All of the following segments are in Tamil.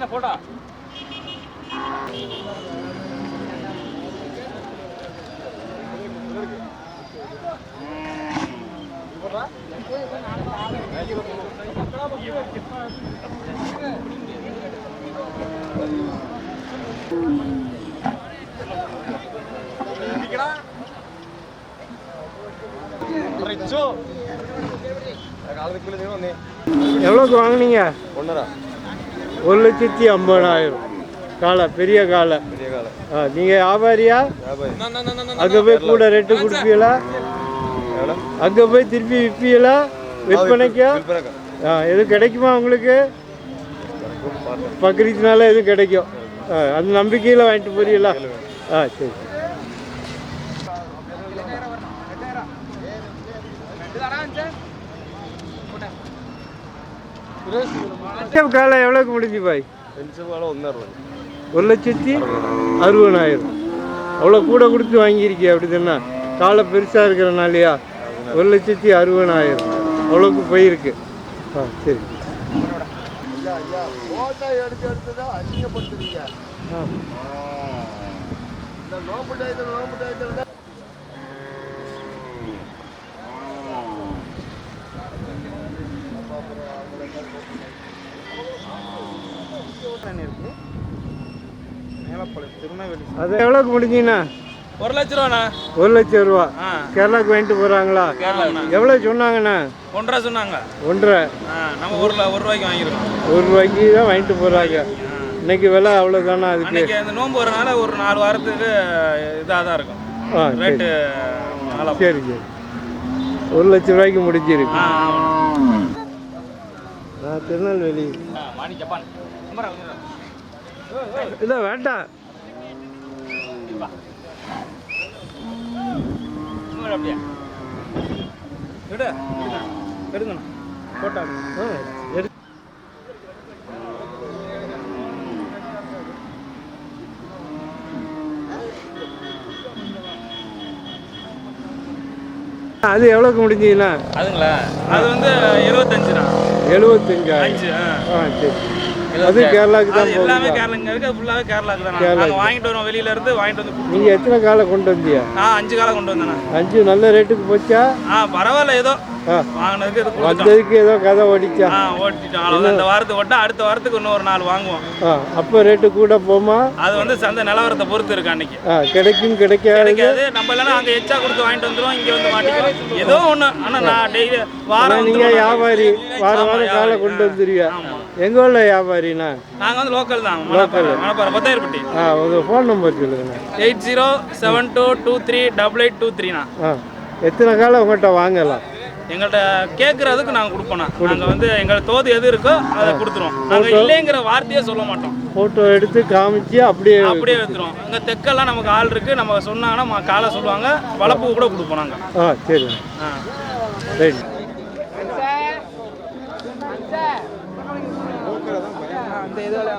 போட்டா எவ்வளோக்கு வாங்கினீங்க? 1,50,000 காலை, பெரிய காலை. நீங்கள் வியாபாரியா? அங்கே போய் கூட ரேட்டு கொடுப்பீங்களா? அங்கே போய் திருப்பி விற்பீங்களா? விற்பனைக்கா? எதுவும் கிடைக்குமா உங்களுக்கு? பக்ரீத்னால எதுவும் கிடைக்கும். அந்த நம்பிக்கையில் வாங்கிட்டு போறீங்களா? சரி. காலை எவ்வளோக்கு முடிஞ்சு பாய்? 1,60,000. அவ்வளோ கூட கொடுத்து வாங்கியிருக்கியா? அப்படி தானே? காலை பெருசாக இருக்கிறனாலையா? 1,60,000 அவ்வளோக்கு போயிருக்கு. சரி. அது எவ்வளோக்கு முடிஞ்சீங்கண்ணா? 1,00,000 ரூபாண்ணா. 1,00,000 ரூபா. கேரளாவுக்கு வாங்கிட்டு போகிறாங்களா? எவ்வளோ சொன்னாங்கண்ணா? 1.5 சொன்னாங்க. 1.5. நம்ம ஊரில் 1 ரூபாய்க்கு வாங்கியிருக்கோம். 1 ரூபாய்க்கு தான் வாங்கிட்டு போகிறாங்க. இன்னைக்கு விலை அவ்வளோதானா? அதுக்கு அந்த நோன்பு வரனால ஒரு 4 வாரத்துக்கு இதாக தான் இருக்கும் ரேட்டு. சரி சரி. 1,00,000 ரூபாய்க்கு முடிஞ்சிருக்கு. நான் திருநெல்வேலி. இல்லை வேண்டாம். எடுங்கண்ணா போட்டாங்க. அது எவ்வளோக்கு முடிஞ்சீங்கண்ணா? அதுங்களா? அது வந்து 75. 75. சரி. அது கேரளாவுக்கு தான் போகுது. எல்லாமே கேரளாங்க இருக்கு. ஃபுல்லாவே கேரளாவுக்கு தான். நாங்க வாங்கிட்டு வரோம் வெளியில இருந்து வாங்கிட்டு வந்து. நீங்க எத்தனை காலை கொண்டு வந்தீங்க? 5 காலை கொண்டு வந்தேனா. 5 நல்ல ரேட்டுக்கு போச்சா? பரவாயில்ல. ஏதோ வாங்கினதுக்கு இது வந்ததுக்கு ஏதோ கதை ஓடிச்சா? ஓடிட்டோம். அவ்வளவுதான். இந்த வாரத்துக்கு ஓட்டா அடுத்த வாரத்துக்கு இன்னும் ஒரு 4 வாங்குவோம். அப்போ ரேட்டு கூட போமா? அது வந்து சந்தை நிலவரத்தை பொறுத்து இருக்கு. அன்னைக்கு கிடைக்கும் கிடைக்காது. நம்ம இல்லைன்னா அங்கே எச்சா கொடுத்து வாங்கிட்டு வந்துடும். இங்கே வந்து மாட்டிக்கிறோம் ஏதோ ஒன்று. ஆனால் நான் டெய்லி வாரம் நீங்கள் வியாபாரி வாரம் வாரம் காலை கொண்டு வந்துருவியா? எங்கே உள்ள வியாபாரிண்ணா? நாங்கள் வந்து லோக்கல் தான். மணப்பாறை பத்தாயிரப்பட்டி. உங்கள் ஃபோன் நம்பர் சொல்லுங்கண்ணா. 8072238823ண்ணா. எத்தனை காலை உங்கள்கிட்ட வாங்கலாம்? எங்கள்கிட்ட கேட்குறதுக்கு நாங்கள் கொடுப்போம். நாங்கள் வந்து எங்களை தோது எது இருக்கோ அதை கொடுத்துருவோம். நாங்கள் இல்லைங்கிற வார்த்தையே சொல்ல மாட்டோம். ஃபோட்டோ எடுத்து காமிச்சு அப்படியே எடுத்துருவோம். இங்கே தெக்கெல்லாம் நமக்கு ஆள் இருக்குது. நம்ம சொன்னாங்கன்னா காலை சொல்லுவாங்க. வளர்ப்பு கூட கொடுப்போம் நாங்கள். சரி. ரைட். அந்த இதில்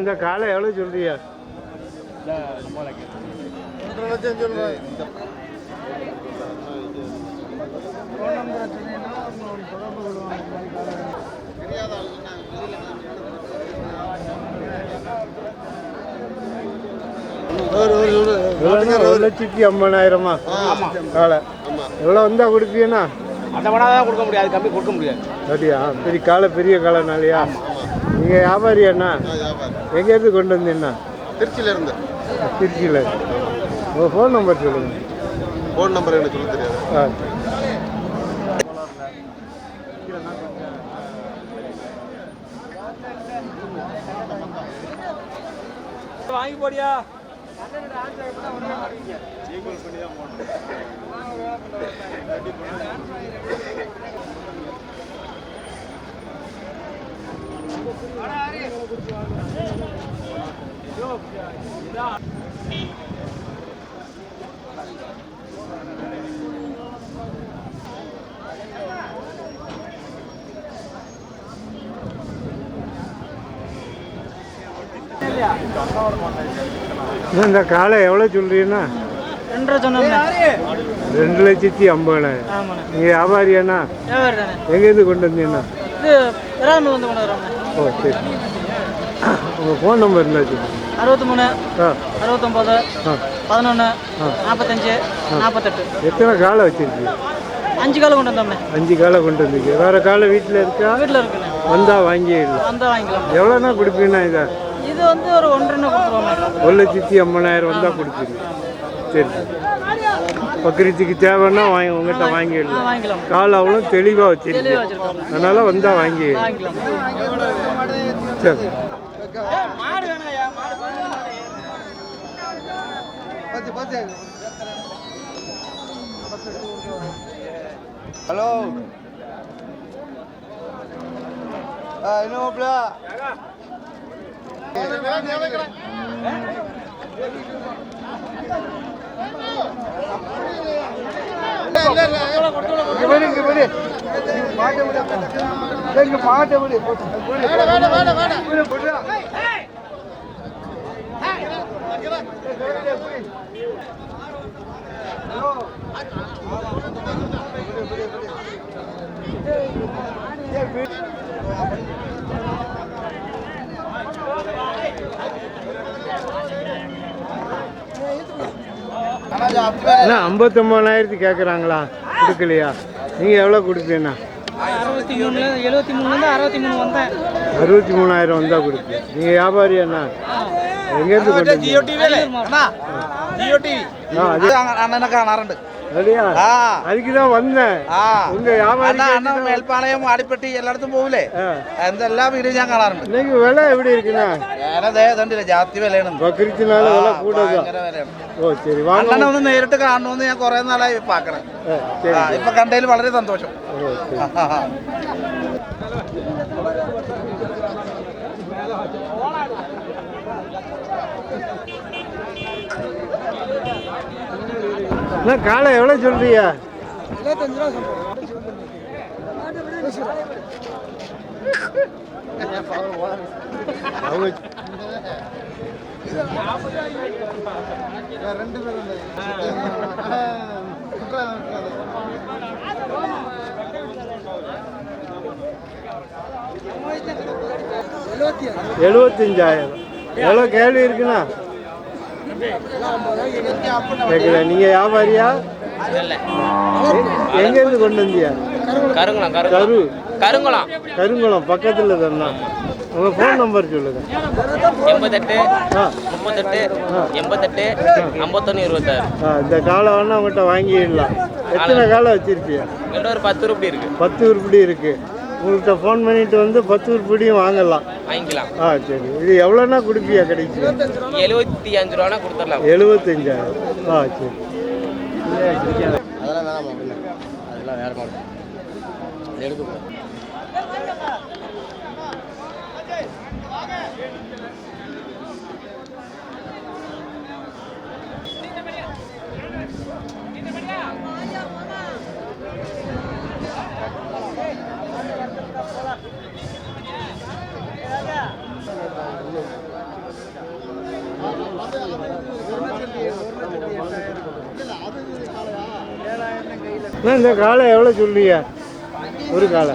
இந்த காலை எவ்வளோ சொல்றியா? 1.5 லட்சம் சொல்றேன். $1,50,000 காலை எவ்வளோ வந்தா கொடுப்பீங்கன்னா? அந்த படம் கொடுக்க முடியாது. கம்மி கொடுக்க முடியாது. அப்படியா? பெரிய காலை, பெரிய காலைனாலையா? நீங்கள் வியாபாரியாண்ணா? எங்கேருந்து கொண்டு வந்தீங்கண்ணா? திருச்சியிலேருந்து. திருச்சியில். உங்கள் ஃபோன் நம்பர் சொல்லுங்கள். ஃபோன் நம்பர் எனக்கு சொல்ல தெரியாது. வாங்கி போடியா? இந்த காலை எவ்வளோ சொல்றீங்கன்னா? 2 சொன்னோம்ண்ணே. 2,50,000. ஆமாண்ணே. நீங்கள் வியாபாரியாண்ணா? வியாபாரி தானே. எங்கேருந்து கொண்டு வந்தீங்கண்ணா? இது விராமல் வந்து கொண்டு வரோம்ண்ணே. ஓ சரி. உங்கள் ஃபோன் நம்பர் இருந்தாச்சு. 63 ஆ 69 ஆ 11 45 48. எத்தனை காலை வச்சுருக்கீங்க? 5 காலம் கொண்டு வந்தோம்ண்ணே. 5 காலை கொண்டு வந்தீங்க. வேறு காலை வீட்டில் இருக்கா? வீட்டில் இருக்குண்ணே. வந்தால் வாங்கிடலாம். வந்தால் வாங்கிக்கலாம். எவ்வளோண்ணா கொடுப்பீங்கண்ணா இதை? இது வந்து ஒரு 1.5 கொடுத்துருவோம்ண்ணே. 1,50,000 வந்தால் கொடுப்பீங்க. சரி பக்ரீத்துக்கு தேவைன்னா உங்கள்கிட்ட வாங்கிடலாம். வாங்கிக்கலாம். கால் அவ்வளோ தெளிவாக வச்சுருக்கீங்க. தெளிவாக வச்சுருக்கோம். அதனால் வந்தால் வாங்கிடலாம். வாங்கிக்கலாம். சரி ஹலோ என்ன மாப்பிள்ள அண்ணா 59,000 கேட்குறாங்களா? கொடுக்கலையா? நீங்கள் எவ்வளோ கொடுப்பீங்கண்ணா? 73 63 வந்தேன். 63,000 வந்தால் கொடுப்பீங்க. நீங்கள் வியாபாரியாண்ணா? எங்கேருந்து கொண்டு வந்தீங்க? அண்ணனை കാണാറുണ്ട്. அப்படியா? அதுக்கு தான் வந்தேன். உங்க வியாபாரி മേൽപ്പാളയം ആടിപ്പെട്ടി എല്ലായിടത്തും പോവില്ലേ? എന്തെല്ലാ വീടും ഞാൻ കാണാറുണ്ട്. இன்னைக்கு விலை எப்படி இருக்குண்ணா? കണ്ടില്ല ജാതി വിലയാണ്. பக்ரீத்துனால விலை கூட தான். ഭയങ്കര വിലയാണ്. ஓ சரி வாங்க. അണ്ണനെ ഒന്ന് നേരിട്ട് കാണണമെന്ന് ഞാൻ കുറെ നാളായി പാക്കണേ. சரி ഇപ്പൊ കണ്ടതിൽ വളരെ സന്തോഷം. ஓ சரி. அண்ணா காலை எவ்வளோ சொல்றியா? 75 ரூபா சொல்றேன். அவங்க ரெண்டு பேரும் 75,000. எவ்வளோ கேள்வி இருக்குண்ணா? கேட்குறா. நீங்கள் வியாபாரியா? எங்கேருந்து கொண்டு வந்தியா? கருங்குளம் பக்கத்தில் தானா? உங்கள் ஃபோன் நம்பர் சொல்லுங்க. 88 38 88 51 26. இந்த காலை வேணா உங்கள்கிட்ட வாங்கிடலாம். எத்தனை காலை வச்சிருப்பியா? என்கிட்ட ஒரு 10 ரூபாய் இருக்கு. 10 உருப்படி இருக்கு. உங்கள்கிட்ட ஃபோன் பண்ணிட்டு வந்து 10 உருப்படியும் வாங்கலாம். வாங்கிக்கலாம். சரி. இது எவ்வளோனா கொடுப்பியா கடைசி? 75 ரூபானா கொடுத்துடலாம். 75,000. சரி. அதெல்லாம் வேணாமா? அதெல்லாம் வேற மாதிரி எடுக்க. இந்த காலை எவ்வளோ சொல்றீங்க? ஒரு காலை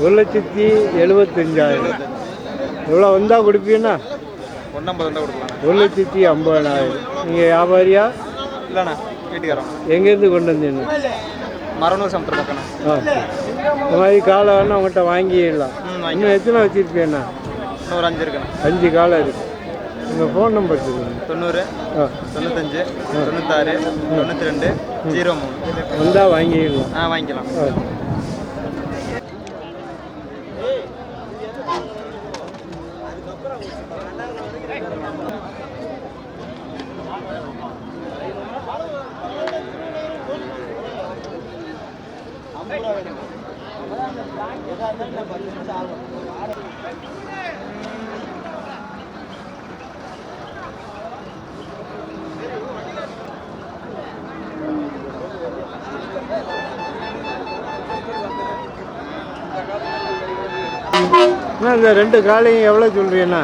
1,75,000. எவ்வளோ வந்தால் கொடுப்பீங்கன்னா? 1,50,000. நீங்கள் வியாபாரியா? இல்லைண்ணா வீட்டுக்காரன். எங்கேருந்து கொண்டு வந்தீங்க? மரநூறு சமுத்திர பக்கம். இந்த மாதிரி காலை வேணா உங்கள்கிட்ட வாங்கிடலாம். இன்னும் எத்தனை வச்சுருக்கேண்ணா? இன்னும் ஒரு 5 இருக்குண்ணா. 5 காலை இருக்குது. உங்கள் ஃபோன் நம்பர் சொல்லுங்கள். 90 95 96 92 03. வந்தால் வாங்கிடலாம். வாங்கிக்கலாம். அண்ணா இந்த ரெண்டு காலையும் எவ்வளோ சொல்கிறீங்கண்ணா?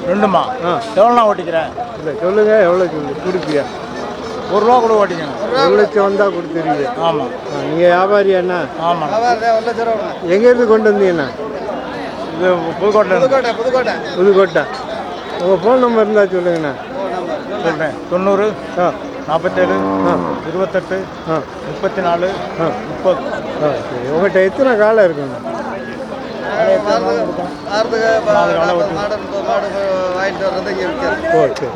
ரெண்டுமா ஆ எவ்வளோண்ணா ஓட்டிக்கிறேன்? இல்லை சொல்லுங்கள், எவ்வளோ சொல்லு கொடுப்பியா? ₹1 கூட ஓட்டிக்கணும். 1 லட்சம் வந்தால் கொடுத்துருவீங்க. ஆமாம் நீங்கள் வியாபாரியாண்ணா? ஆமாம். எங்கேருந்து கொண்டு வந்தீங்கண்ணா? இது புதுக்கோட்டை புதுக்கோட்டை. உங்கள் ஃபோன் நம்பர் இருந்தால் சொல்லுங்கண்ணா. சொல்கிறேன். 90 ஆ 47 ஆ 28 ஆ 34 ஆ 30. ஆ சரி. உங்கள்கிட்ட எத்தனை காலை இருக்குண்ணா? ஓ சரி.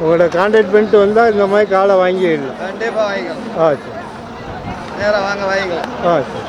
உங்களோட கான்டாக்ட் பண்ணிட்டு வந்தால் இந்த மாதிரி காலை வாங்கிடலாம். கண்டிப்பாக வாங்கிக்கலாம், ஆ சரி. நேராக வாங்க வாங்கிக்கலாம். ஆ சரி.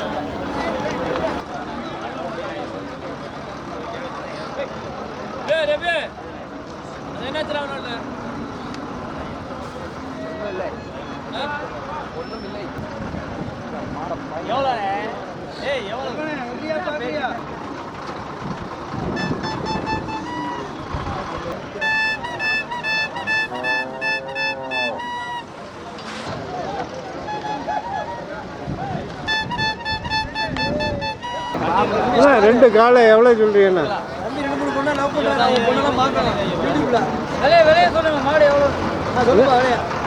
அண்ணா ரெண்டு காலை எவ்வளோ சொல்கிறீங்கண்ணா?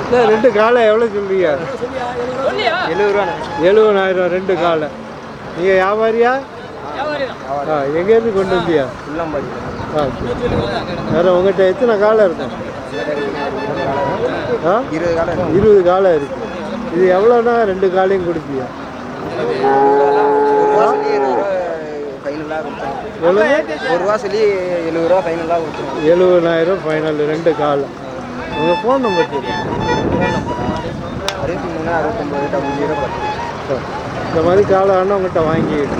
இல்லை ரெண்டு காலை எவ்வளோ சொல்கிறீங்க? 70,000 ரெண்டு காலை. நீங்கள் வியாபாரியா? ஆ எங்கேருந்து கொண்டு வந்தியா? ஆ சரி. வேறு உங்கள்கிட்ட எத்தனை காலை இருக்கும்? ஆ 20 காலை இருக்கு. இது எவ்வளோண்ணா ரெண்டு காலையும் கொடுப்பியா? ₹1 சொல்லி ₹70 ஃபைனலாக கொடுத்துருவோம். 70,000 ஃபைனல் ரெண்டு காலை. உங்கள் ஃபோன் நம்பர் சொல்லுங்கள். 63 69 00 10. இந்த மாதிரி காலை வேணால் உங்கள்கிட்ட வாங்கிக்கிட்டு